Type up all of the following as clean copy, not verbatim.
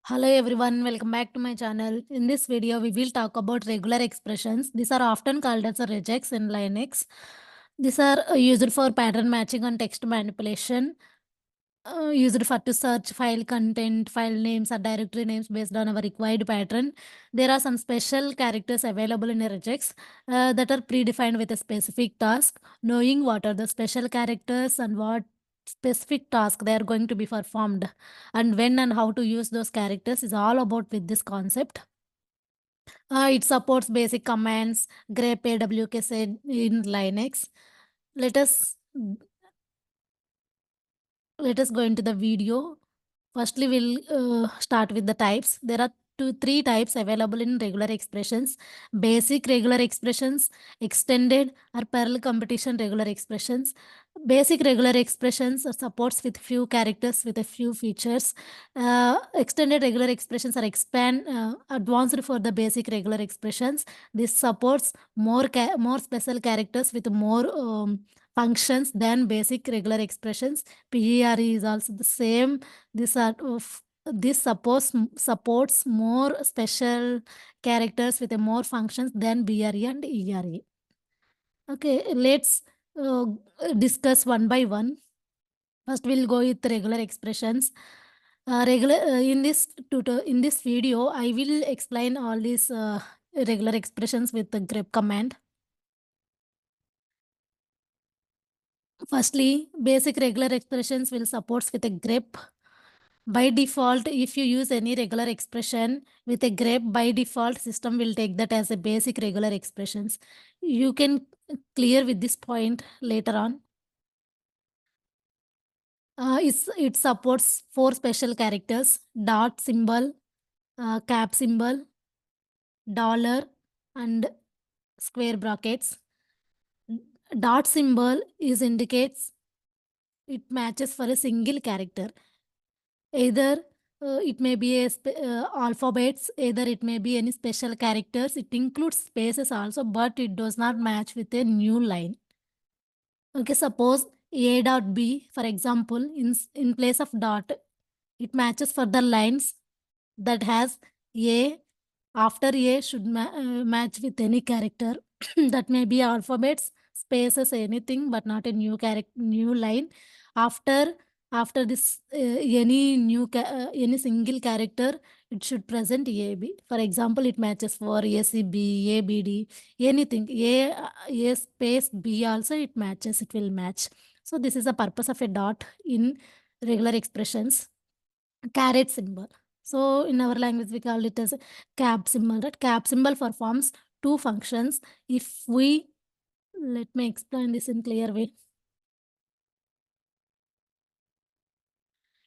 Hello everyone, welcome back to my channel. In this video, we will talk about regular expressions. These are often called as a regex in Linux. These are used for pattern matching and text manipulation. Used for to search file content, file names, or directory names based on our required pattern. There are some special characters available in a regex that are predefined with a specific task. Knowing what are the special characters and what specific task they are going to be performed and when and how to use those characters is all about with this concept. It supports basic commands, grep awk said in Linux. Let us let us go into the video. Firstly, we'll start with the types. There are three types available in regular expressions: basic regular expressions, extended or parallel competition regular expressions. Basic regular expressions are supports with few characters with a few features. Extended regular expressions are advanced for the basic regular expressions. This supports more special characters with more functions than basic regular expressions. PERE is also the same. This supports more special characters with a more functions than BRE and ERE. Okay, let's uh, discuss one by one. First, we'll go with regular expressions. In this video, I will explain all these regular expressions with the grep command. Firstly, basic regular expressions will supports with a grep. By default, if you use any regular expression with a grep, by default, system will take that as a basic regular expressions. You can clear with this point later on. It supports four special characters: dot symbol, cap symbol, dollar, and square brackets. Dot symbol is indicates it matches for a single character. Either it may be alphabets, either it may be any special characters. It includes spaces also, but it does not match with a new line. Okay, suppose A dot B, for example, in place of dot, it matches for the lines that has A. After A should match with any character. That may be alphabets, spaces, anything, but not a new line. After this, any single character, it should present AB. For example, it matches for ACB, ABD, anything. A space B also it matches. It will match. So this is the purpose of a dot in regular expressions. Caret symbol. So in our language, we call it as a cap symbol. That cap symbol performs two functions. If we, let me explain this in clear way.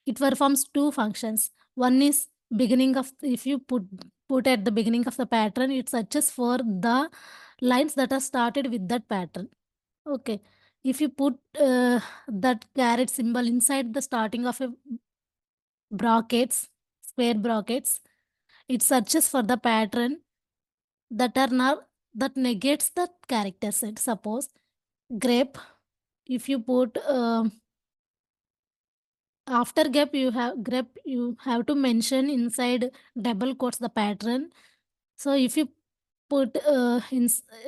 It performs two functions. One is beginning of, if you put at the beginning of the pattern, it searches for the lines that are started with that pattern. Okay. If you put that caret symbol inside the starting of a brackets, square brackets, it searches for the pattern that are not that negates the character set. Suppose grep, if you put after grep you have to mention inside double quotes the pattern. So if you put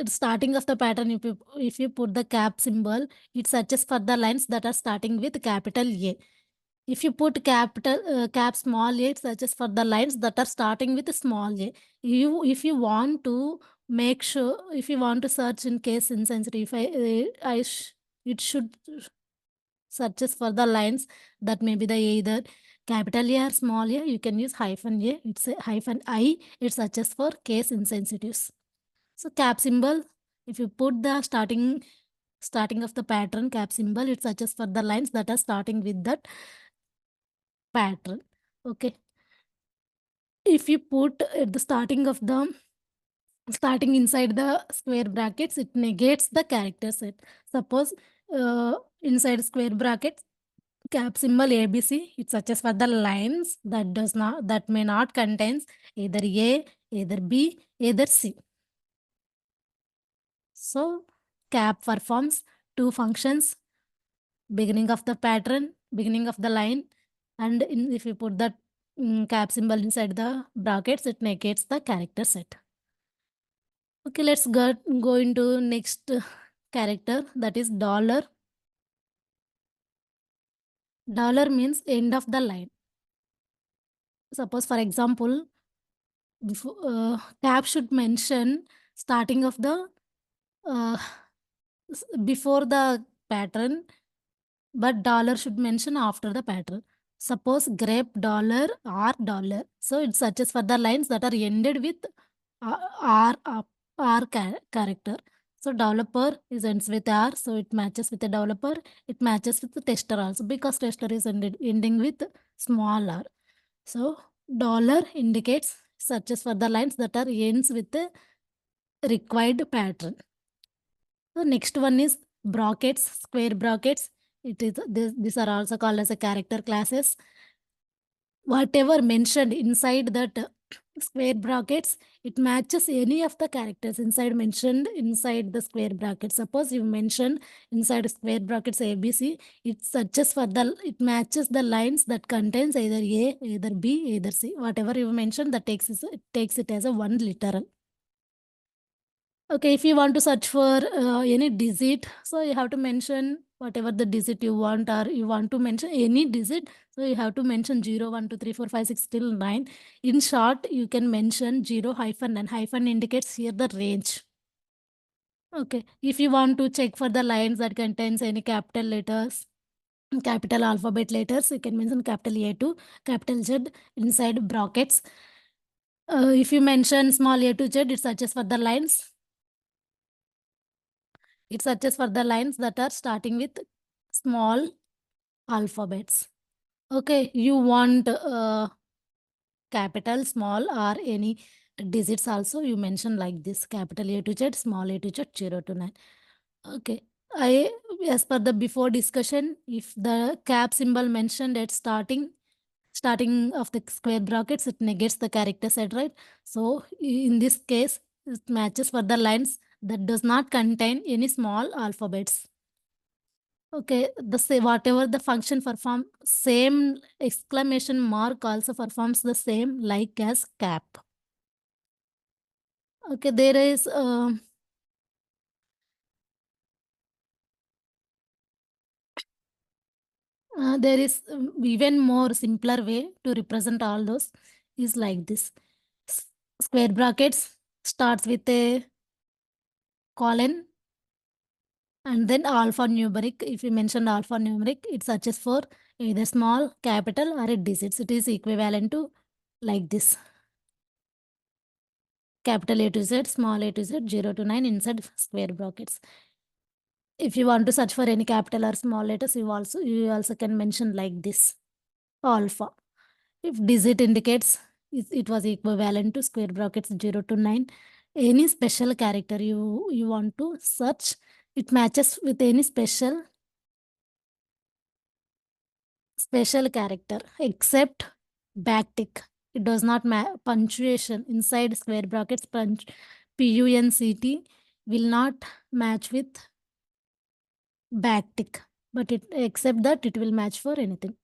starting of the pattern, if you put the cap symbol, it searches for the lines that are starting with capital A. If you put cap small a, it searches for the lines that are starting with small a. If you want to make sure, if you want to search in case insensitive, it should searches for the lines that may be the either capital A or small a. You can use hyphen a. It's a hyphen I. It searches for case insensitives. So cap symbol, if you put the starting of the pattern cap symbol, it searches for the lines that are starting with that pattern. Okay. If you put at the starting inside the square brackets, it negates the character set. Suppose inside square brackets, cap symbol ABC, it searches for the lines that may not contains either A, either B, either C. So cap performs two functions: beginning of the pattern, beginning of the line, and if you put that cap symbol inside the brackets, it negates the character set. Okay, let's go into next character, that is dollar. Dollar means end of the line. Suppose, for example, before cap should mention starting of the uh, before the pattern, but dollar should mention after the pattern. Suppose grape dollar or dollar. So it searches for the lines that are ended with R, character. So developer is ends with R, so it matches with the developer. It matches with the tester also because tester is ending with small r. So dollar indicates searches for the lines that are ends with the required pattern. The next one is brackets, square brackets. These are also called as a character classes. Whatever mentioned inside that square brackets, it matches any of the characters mentioned inside the square brackets. Suppose you mention inside square brackets ABC, it matches the lines that contains either A, either B, either C. Whatever you mentioned, it takes it as a one literal. Okay, if you want to search for any digit, so you have to mention whatever the digit you want, or you want to mention any digit. So you have to mention 0, 1, 2, 3, 4, 5, 6 till 9. In short, you can mention 0 hyphen, and hyphen indicates here the range. Okay, if you want to check for the lines that contains any capital letters, capital alphabet letters, you can mention capital A to capital Z inside brackets. If you mention small a to Z, it searches for the lines. It searches for the lines that are starting with small alphabets. Okay, you want capital, small, or any digits also. You mention like this: capital A to Z, small a to Z, 0 to 9. Okay. As per the before discussion, if the cap symbol mentioned at starting of the square brackets, it negates the character set, right? So in this case, it matches for the lines that does not contain any small alphabets. Okay, whatever the function perform, same exclamation mark also performs the same like as cap. Okay, there is even more simpler way to represent all those is like this. Square brackets starts with a colon and then alphanumeric. If you mention alphanumeric, it searches for either small, capital, or a digits. It is equivalent to like this: capital A to Z, small a to Z, 0 to 9 inside square brackets. If you want to search for any capital or small letters, you also can mention like this: alpha. If digit indicates it was equivalent to square brackets 0 to 9, any special character you want to search, it matches with any special character except backtick. It does not punctuation inside square brackets punct will not match with backtick, but it except that it will match for anything.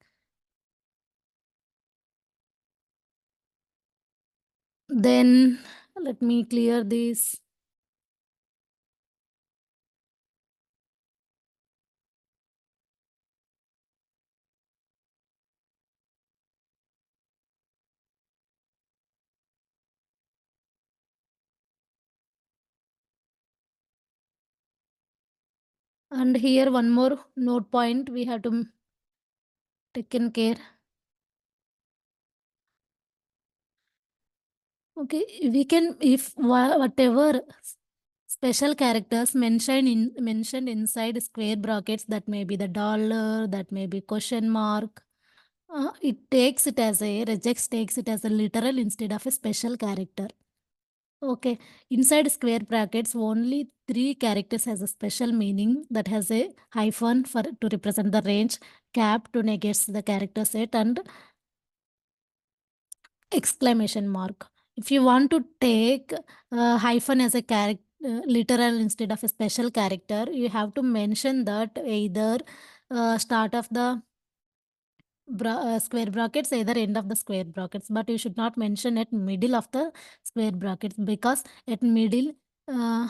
Then let me clear this. And here one more note point we have to take in care. Okay, we can, if whatever special characters mentioned inside square brackets, that may be the dollar, that may be question mark, takes it as a literal instead of a special character. Okay, inside square brackets, only 3 characters has a special meaning, that has a hyphen for to represent the range, cap to negate the character set, and exclamation mark. If you want to take hyphen as a character, literal instead of a special character, you have to mention that either start of the square brackets, either end of the square brackets, but you should not mention at middle of the square brackets, because at middle uh,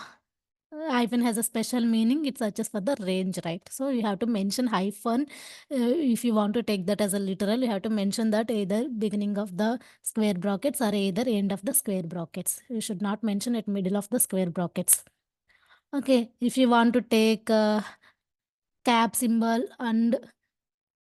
hyphen has a special meaning. It searches for the range, right? So you have to mention hyphen. If you want to take that as a literal, you have to mention that either beginning of the square brackets or either end of the square brackets. You should not mention at middle of the square brackets. Okay, if you want to take cap symbol and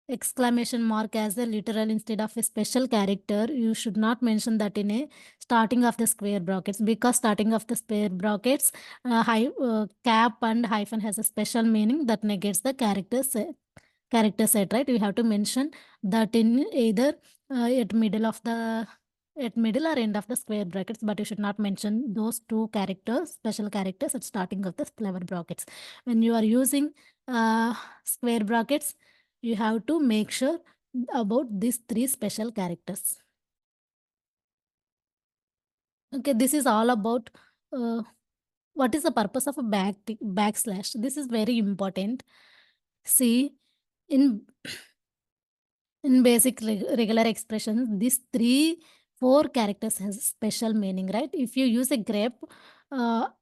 exclamation mark as a literal instead of a special character, you should not mention that in a starting of the square brackets, because starting of the square brackets, cap and hyphen has a special meaning that negates the character set, right? You have to mention that in either at middle or end of the square brackets, but you should not mention those two characters, special characters, at starting of the square brackets. When you are using square brackets, you have to make sure about these three special characters. Okay, this is all about uh, what is the purpose of a backslash. This is very important. See, in in basic regular expressions, these four characters has special meaning, right? If you use a grep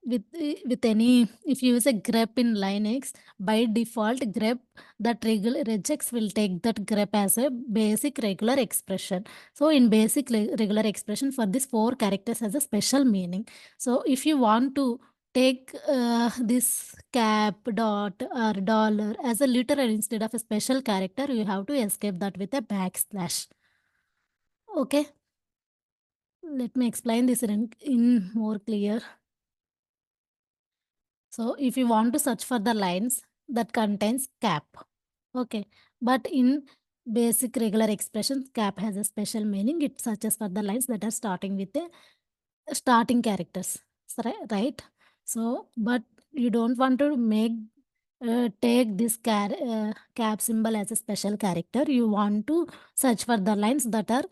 with any, if you use a grep in Linux, by default grep, that regex will take that grep as a basic regular expression. So in basic regular expression, for these four characters has a special meaning. So if you want to take this cap, dot, or dollar as a literal instead of a special character, you have to escape that with a backslash. Okay, let me explain this in more clear. So if you want to search for the lines that contains cap, okay, but in basic regular expressions, cap has a special meaning. It searches for the lines that are starting with a starting characters, right? So, but you don't want to take this cap symbol as a special character. You want to search for the lines that are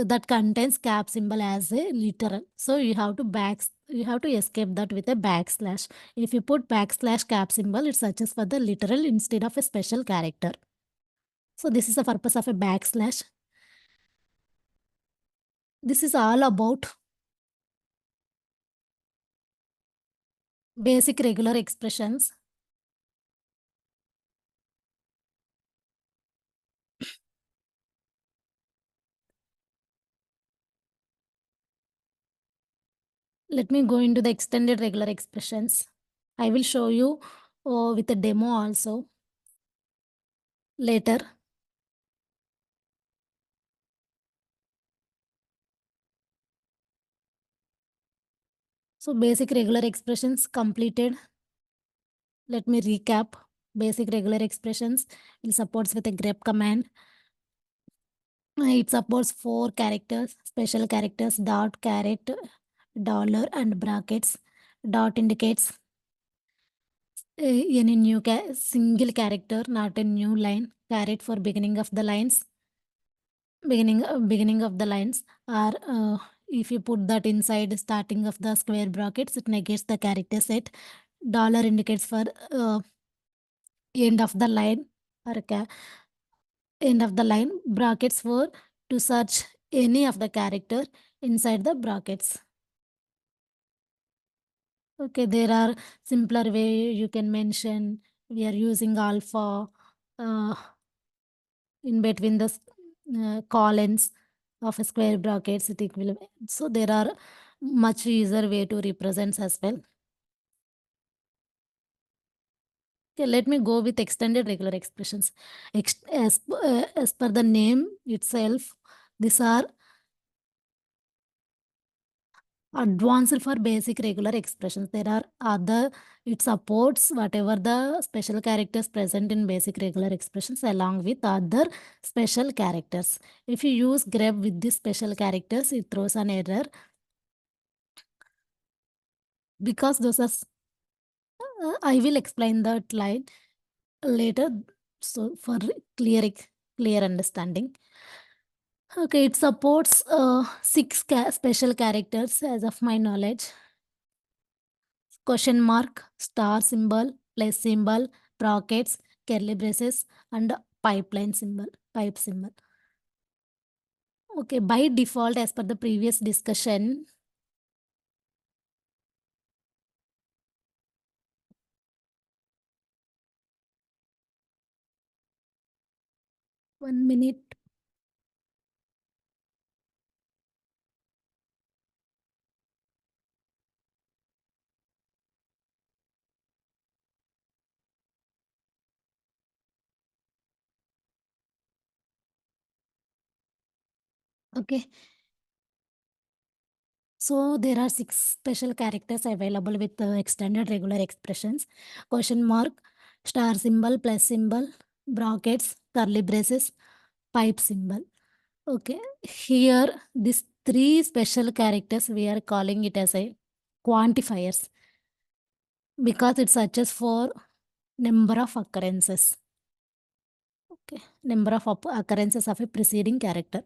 that contains cap symbol as a literal. So you have to escape that with a backslash. If you put backslash cap symbol, it searches for the literal instead of a special character. So this is the purpose of a backslash. This is all about basic regular expressions. Let me go into the extended regular expressions. I will show you with a demo also later. So basic regular expressions completed. Let me recap. Basic regular expressions will supports with a grep command. It supports four characters, special characters, dot, caret, dollar, and brackets. Dot indicates any new single character, not a new line. Caret for beginning of the lines. Beginning of the lines, or if you put that inside starting of the square brackets, it negates the character set. Dollar indicates for end of the line, or end of the line. Brackets for to search any of the character inside the brackets. Okay, there are simpler way you can mention. We are using alpha uh, in between the colons of a square brackets. It will, so there are much easier way to represent as well. Okay, let me go with extended regular expressions. As per the name itself, these are advanced for basic regular expressions. There are other, it supports whatever the special characters present in basic regular expressions along with other special characters. If you use grep with these special characters, it throws an error because those are, I will explain that line later. So for clear, clear understanding. Okay, it supports six special characters as of my knowledge. Question mark, star symbol, plus symbol, brackets, curly braces, and pipe symbol. Okay, by default, as per the previous discussion, one minute. Okay, so there are six special characters available with extended regular expressions: question mark, star symbol, plus symbol, brackets, curly braces, pipe symbol. Okay, here these three special characters we are calling it as a quantifiers because it searches for number of occurrences. Okay, number of occurrences of a preceding character.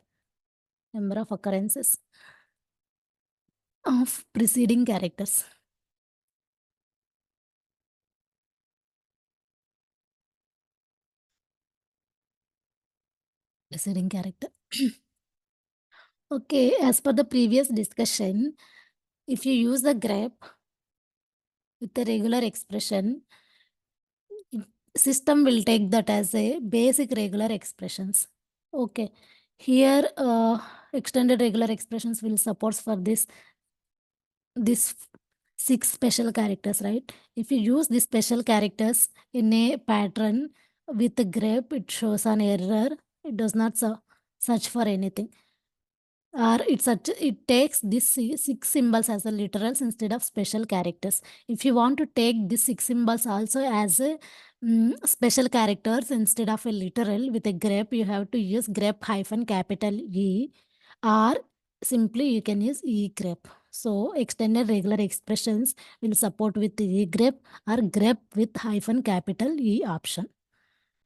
Number of occurrences of preceding characters. Preceding character. Okay, as per the previous discussion, if you use the grep with the regular expression, system will take that as a basic regular expressions. Okay, here extended regular expressions will support for this six special characters, right? If you use these special characters in a pattern with a grep, it shows an error. It does not search for anything. Or it takes these six symbols as a literals instead of special characters. If you want to take these six symbols also as a special characters instead of a literal with a grep, you have to use grep hyphen capital E, or simply you can use E grep. So extended regular expressions will support with E grep or grep with hyphen capital E option.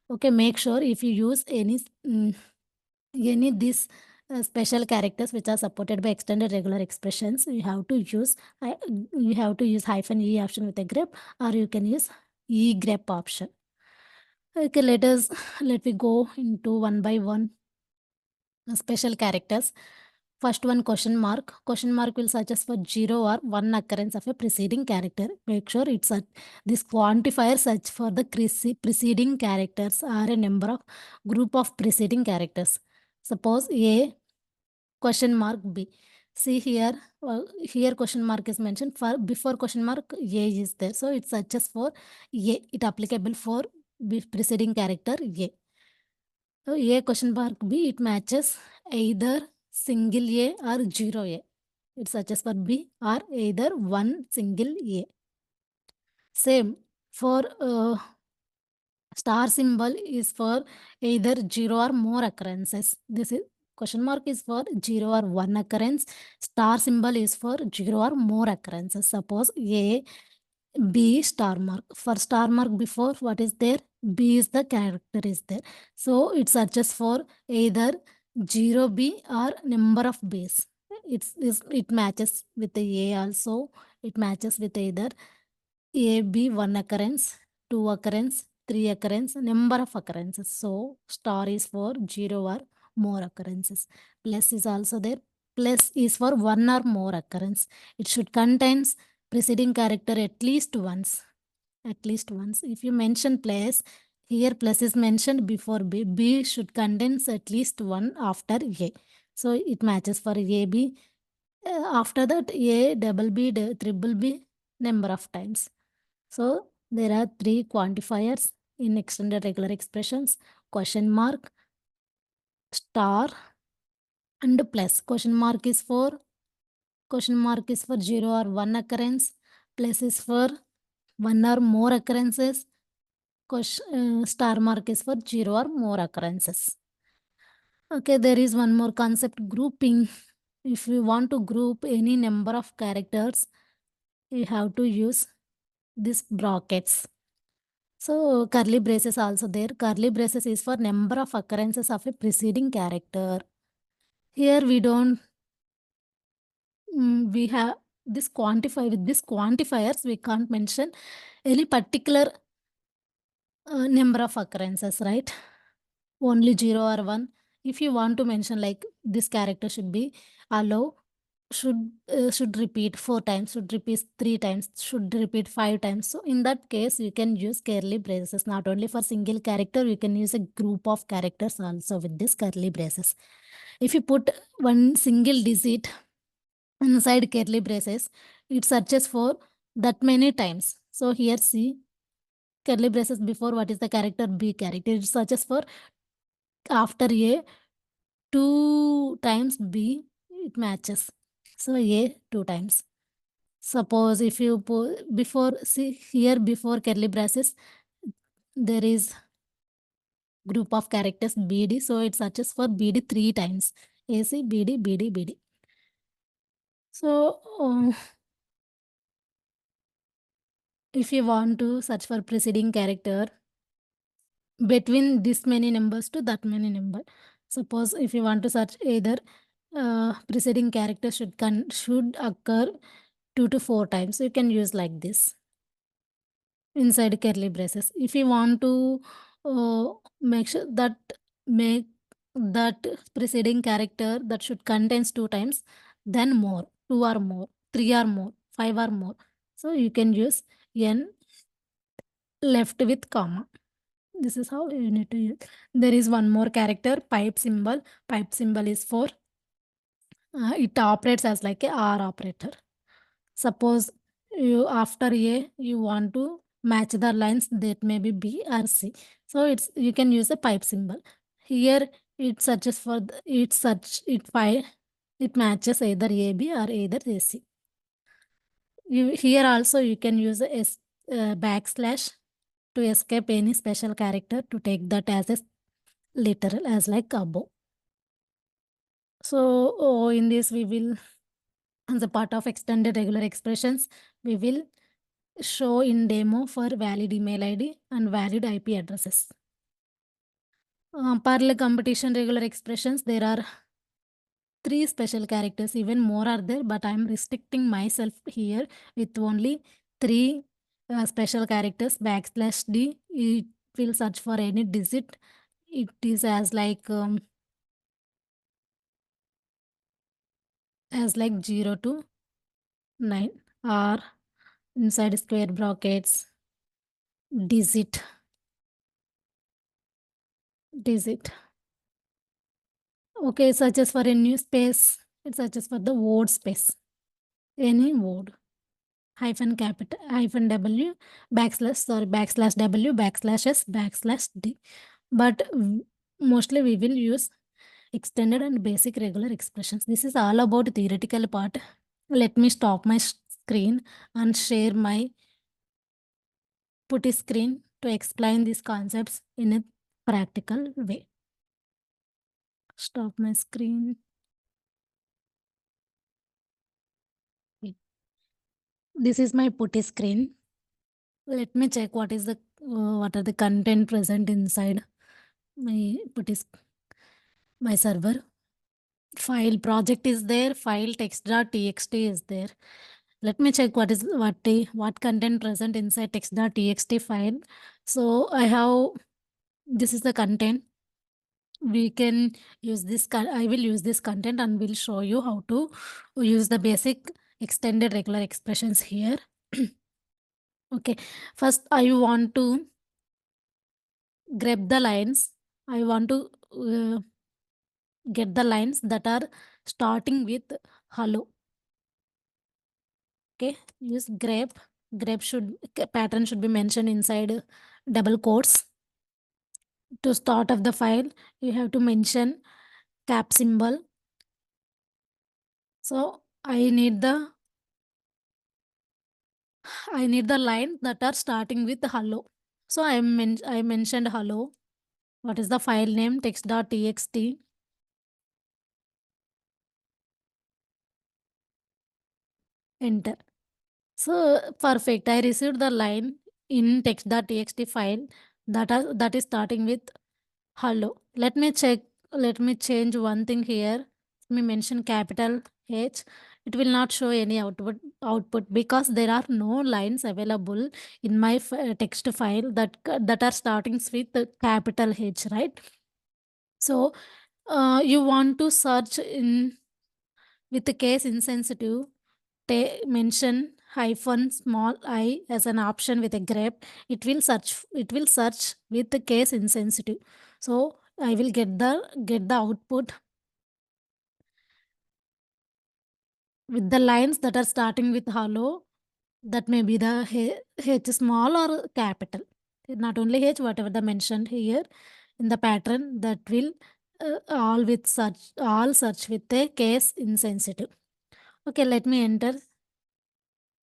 Okay, make sure if you use any these special characters which are supported by extended regular expressions, you have to use hyphen E option with a grep, or you can use E grep option. Okay, let me go into one by one special characters. First one, question mark. Question mark will such as for zero or one occurrence of a preceding character. Make sure it's this quantifier search for the preceding characters or a number of group of preceding characters. Suppose A question mark B. See here, here question mark is mentioned. For before question mark, A is there. So it searches for A. It applicable for preceding character A. So A question mark B, it matches either single A or zero A. It searches for B or either one single A. Same for star symbol is for either zero or more occurrences. This is question mark is for zero or one occurrence. Star symbol is for zero or more occurrences. Suppose A, B star mark. For star mark before what is there? B is the character is there. So it searches for either 0B or number of Bs. It matches with the A also. It matches with either A, B, one occurrence, two occurrence, three occurrence, number of occurrences. So star is for zero or more occurrences. Plus is also there. Plus is for one or more occurrence. It should contains preceding character at least once. At least once. If you mention plus, here plus is mentioned before B. B should contains at least one after A. So it matches for A, B. After that, A, double B, triple B, number of times. So there are three quantifiers in extended regular expressions: question mark, star, and plus. Question mark is for zero or one occurrence. Plus is for one or more occurrences. Star mark is for zero or more occurrences. Okay, there is one more concept, grouping. If you want to group any number of characters, you have to use these brackets. So curly braces also there. Curly braces is for number of occurrences of a preceding character. Here we don't, we have this quantify with this quantifiers, we can't mention any particular number of occurrences, right? Only 0 or 1. if you want to mention like this character should be allow, should repeat 4 times, should repeat 3 times, should repeat 5 times. So in that case, you can use curly braces. Not only for single character, you can use a group of characters also with this curly braces. If you put one single digit inside curly braces, it searches for that many times. So here see curly braces before what is the character B character. It searches for after A 2 times B, it matches. So A 2 times. Suppose if you put before, see here before curly braces, there is group of characters BD. So it searches for BD 3 times. AC, BD, BD, BD. So if you want to search for preceding character between this many numbers to that many number. Suppose if you want to search either preceding character should occur 2 to 4 times. You can use like this inside curly braces. If you want to make sure that make that preceding character that should contains 2 times, then more, 2 or more, 3 or more, 5 or more. So you can use n left with comma. This is how you need to use. There is one more character, pipe symbol. Pipe symbol is for it operates as like a R operator. Suppose you after A you want to match the lines that may be B or C. So it's you can use a pipe symbol. Here it searches for it matches either AB or either AC. Here also you can use a backslash to escape any special character to take that as a literal as like above. So in this we will, as a part of extended regular expressions, we will show in demo for valid email ID and valid IP addresses. Parallel competition regular expressions, there are 3 special characters, even more are there, but I'm restricting myself here with only 3 special characters. Backslash D, it will search for any digit. It is as like 0 to 9 or inside square brackets digit. Okay, it searches for a new space. It searches for the word space. Any word. Hyphen capital, hyphen W, backslash W, backslash S, backslash D. But mostly we will use extended and basic regular expressions. This is all about theoretical part. Let me stop my screen and share my putty screen to explain these concepts in a practical way. Stop my screen. This is my putty screen. Let me check what are the content present inside my putty my server. File project is there, file text.txt is there. Let me check what content present inside text.txt file. So I have, this is the content. We can use this, I will use this content and will show you how to use the basic extended regular expressions here. Okay, first I want to grab the lines. I want to get the lines that are starting with hello. Okay, use grep. Pattern should be mentioned inside double quotes. To start of the file, you have to mention cap symbol. So I need the line that are starting with hello. So I mentioned hello. What is the file name? Text.txt. Enter. So perfect. I received the line in text.txt file that is starting with hello. Let me check. Let me change one thing here. Let me mention capital H. It will not show any output because there are no lines available in my text file that are starting with the capital H, right? So You want to search in with the case insensitive, mention hyphen small I as an option with a grep. It will search with the case insensitive. So I will get the output with the lines that are starting with hello. That may be the H small or capital. Not only H, whatever the mentioned here in the pattern, that will all search with a case insensitive. Okay, let me enter.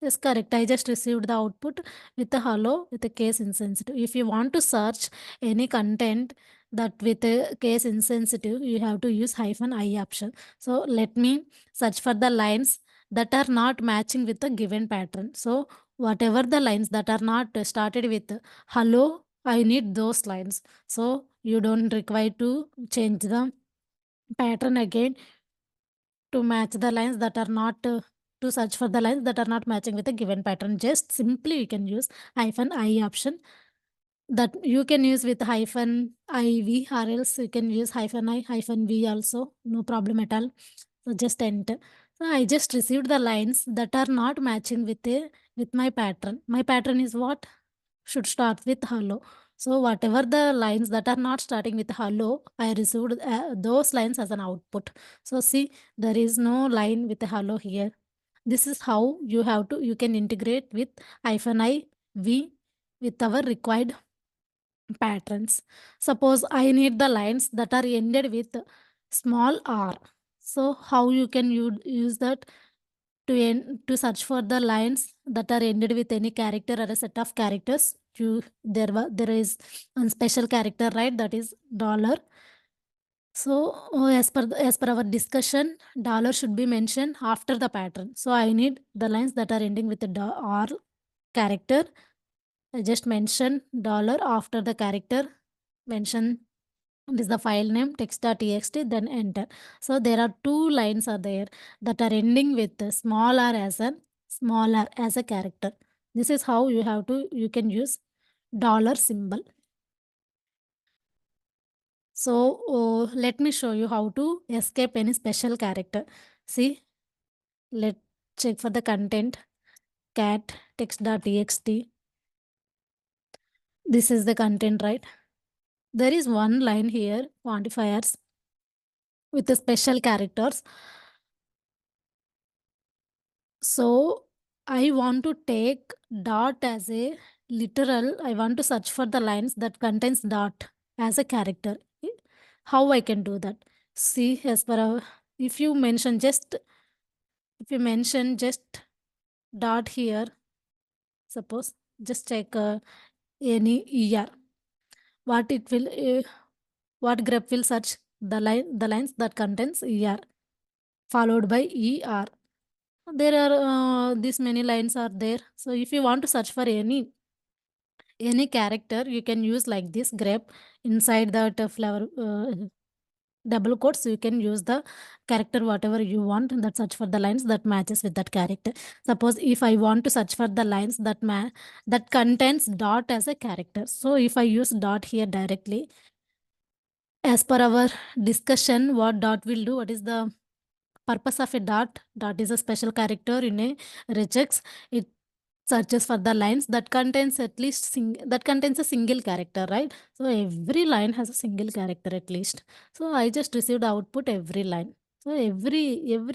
Yes, correct. I just received the output with the hello with a case insensitive. If you want to search any content that with a case insensitive, you have to use hyphen I option. So let me search for the lines that are not matching with the given pattern. So whatever the lines that are not started with hello, I need those lines. So you don't require to change the pattern again to match the lines that are not to search for the lines that are not matching with a given pattern. Just simply you can use hyphen I option that you can use with hyphen IV, or else you can use hyphen I hyphen V also, no problem at all. So just enter. So I just received the lines that are not matching with my pattern. My pattern is what? Should start with hello. So whatever the lines that are not starting with hello, I received those lines as an output. So see, there is no line with a hello here. This is how you can integrate with hyphen I V with our required patterns. Suppose I need the lines that are ended with small r. So how you can use that to search for the lines that are ended with any character or a set of characters? There is one special character, right? That is dollar. So as per our discussion, dollar should be mentioned after the pattern. So I need the lines that are ending with the R character. I just mention dollar after the character. Mention this is the file name text.txt, then enter. So there are two lines are there that are ending with the small r as a character. This is how you can use dollar symbol. So let me show you how to escape any special character. See, let's check for the content cat text.txt. This is the content, right? There is one line here, quantifiers with the special characters. So I want to take dot as a literal. I want to search for the lines that contains dot as a character. How I can do that? See, as per our, if you mention just dot here, suppose just check any er, what it will what grep will search the lines that contains er followed by er. There are this many lines are there. So if you want to search for any character, you can use like this grep inside that flower double quotes. You can use the character whatever you want that search for the lines that matches with that character. Suppose if I want to search for the lines that contains dot as a character, so if I use dot here directly, as per our discussion, what dot will do, what is the purpose of a dot? Dot is a special character in a regex. It searches for the lines that contains at least that contains a single character, right? So every line has a single character at least. So I just received output every line. So everything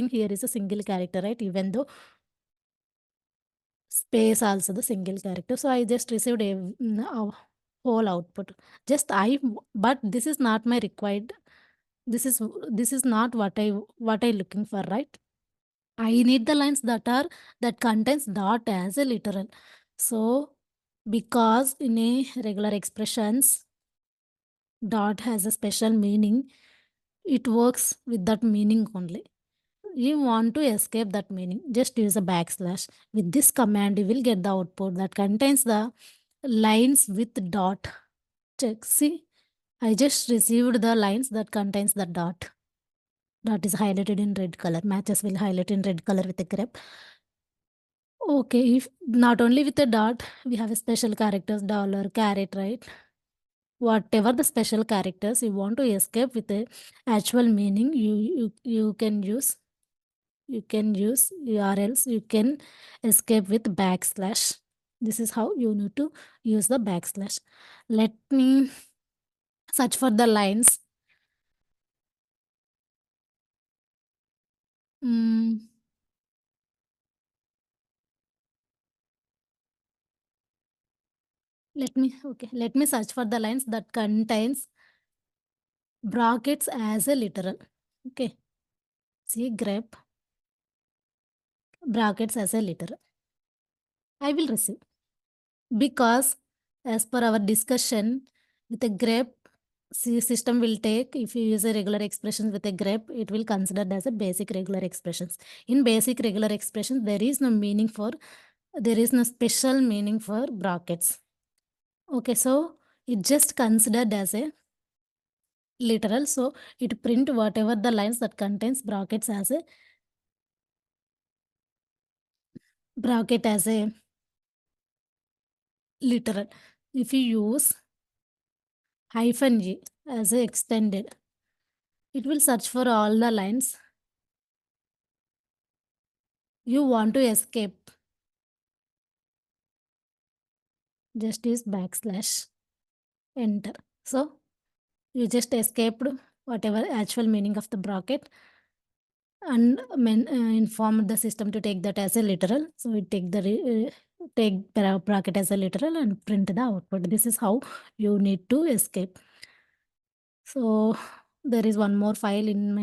here is a single character, right? Even though space also the single character. So I just received a whole output. Just but this is not my required. This is not what I looking for, right? I need the lines that contains dot as a literal. So because in a regular expressions, dot has a special meaning, it works with that meaning only. You want to escape that meaning, just use a backslash. With this command, you will get the output that contains the lines with dot. Check, see, I just received the lines that contains the dot. Dot is highlighted in red color. Matches will highlight in red color with a grep. Okay, if not only with a dot, we have a special characters, dollar, caret, right? whatever the special characters you want to escape with a actual meaning, you can use, or else you can escape with backslash. This is how you need to use the backslash. Let me search for the lines. Mm, let me search for the lines that contains brackets as a literal. Okay, see grep brackets as a literal. I will receive, because as per our discussion, with a grep, system will take, if you use a regular expression with a grep, it will consider as a basic regular expressions. In basic regular expressions, there is no special meaning for brackets. Okay, so it just considered as a literal, so it print whatever the lines that contains brackets as a bracket as a literal. If you use -g as a extended, it will search for all the lines you want to escape. Just use backslash, enter. So you just escaped whatever actual meaning of the bracket, and informed the system to take that as a literal. So it take bracket as a literal and print the output. This is how you need to escape. So there is one more file in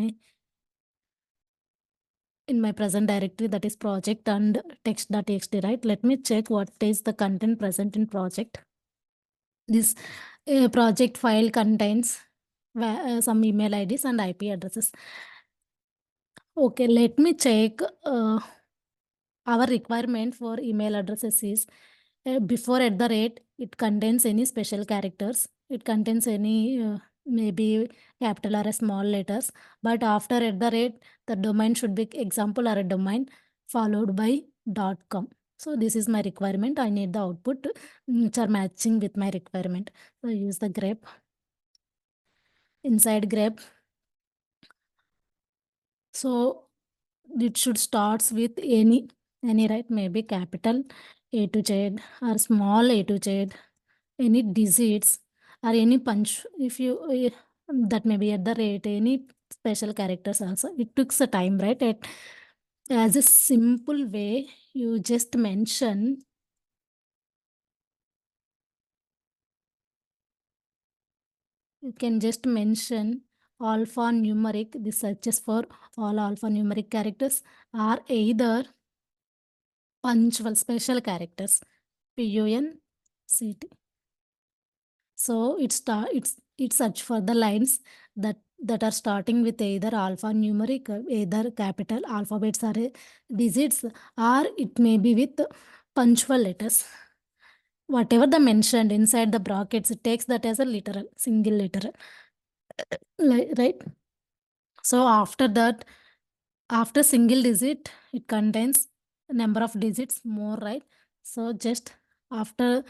my present directory, that is project and text.txt, right? Let me check what is the content present in project. This project file contains some email IDs and IP addresses. Okay, let me check. Our requirement for email addresses is before @ it contains any special characters. It contains any maybe capital or a small letters. But after @ the domain should be example or a domain followed by .com. So this is my requirement. I need the output which are matching with my requirement. So I use the grep. Inside grep. So it should starts with any, right? Maybe capital A to Z or small a to Z, any digits or any punch. If you that may be @ any special characters also. It took some time, right? As a simple way, you just mention. You can just mention alphanumeric. This searches for all alphanumeric characters are either punctual special characters. PUNCT. So it search for the lines that are starting with either alphanumeric or either capital alphabets or digits, or it may be with punctual letters. Whatever the mentioned inside the brackets, it takes that as a literal, single literal, right? So after that, after single digit, it contains number of digits more, right? So just after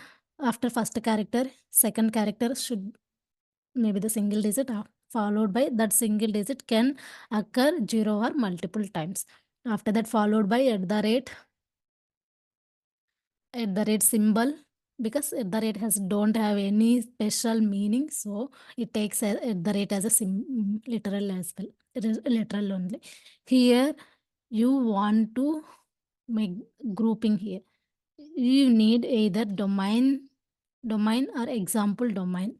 first character, second character should maybe the single digit, followed by that single digit can occur 0 or multiple times. After that, followed by symbol, because has don't have any special meaning, so it takes as a literal as well. It is literal only. Here you want to make grouping here. You need either domain or example domain.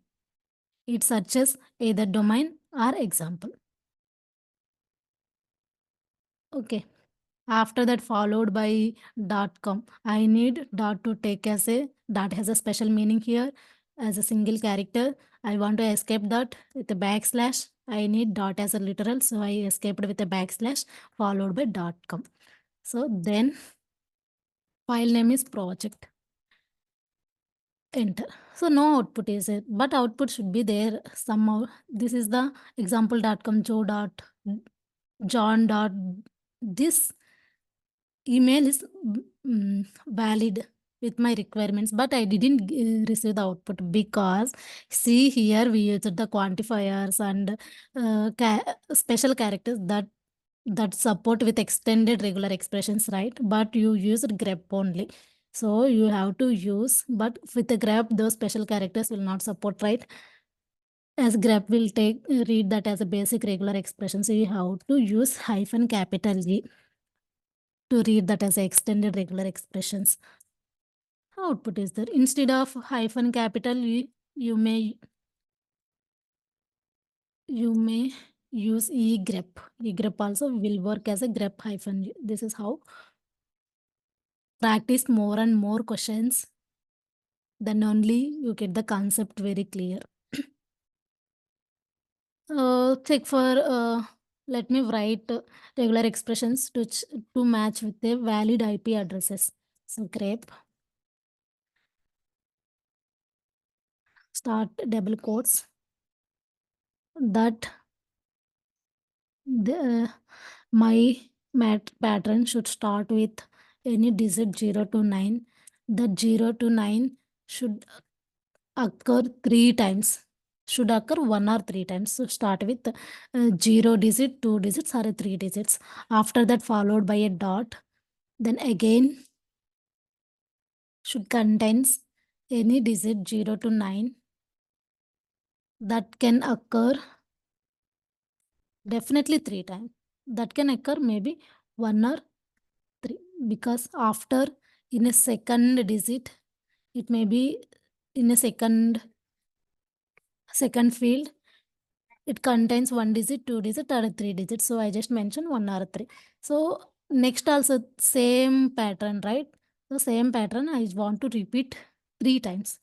It searches either domain or example. Okay. After that, followed by .com. I need dot to take as a dot has a special meaning here as a single character. I want to escape that with a backslash. I need dot as a literal, so I escaped with a backslash followed by .com. So then file name is project. Enter. So no output is it, but output should be there somehow. This is the example.com John. This email is valid. with my requirements, but I didn't receive the output because see here we used the quantifiers and special characters that support with extended regular expressions, right? But you used grep only. So you have to use, but with the grep, those special characters will not support, right? As grep will take read that as a basic regular expression. So you have to use hyphen capital G to read that as a extended regular expressions. Output is there. Instead of hyphen capital, you may use egrep. Egrep also will work as a grep hyphen. This is how practice more and more questions, then only you get the concept very clear. Check for let me write regular expressions to match with the valid IP addresses. So grep start double quotes that the my pattern should start with any digit 0 to 9. That 0 to 9 should occur 3 times. Should occur 1 or 3 times. So start with 0 digit, 2 digits, or 3 digits. After that, followed by a dot. Then again should contains any digit 0 to 9 that can occur definitely 3 times. That can occur maybe 1 or 3, because after in a second digit, it may be in a second field, it contains 1 digit, 2 digit, or 3 digits. So I just mentioned 1 or 3. So next also same pattern, right? So same pattern I want to repeat 3 times.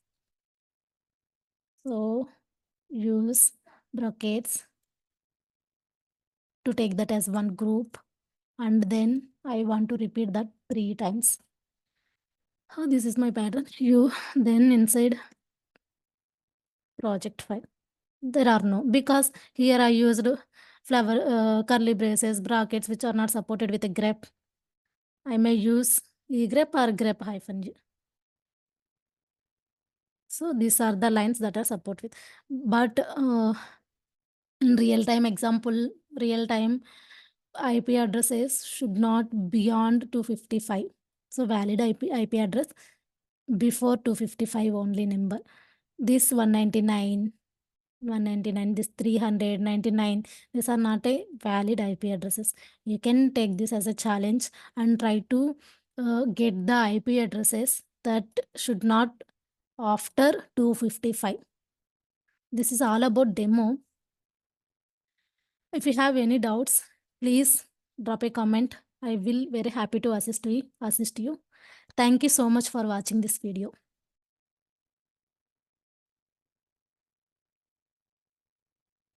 So use brackets to take that as one group, and then I want to repeat that 3 times. Oh, this is my pattern. You then inside project file. There are no, because here I used flower curly braces, brackets, which are not supported with a grep. I may use grep or grep hyphen G. So these are the lines that are supported with. But in real time example, real time IP addresses should not beyond 255. So valid IP address before 255 only number. This 199, this 399, these are not a valid IP addresses. You can take this as a challenge and try to get the IP addresses that should not after 255. This is all about demo. If you have any doubts, please drop a comment. I will very happy to assist you. Thank you so much for watching this video.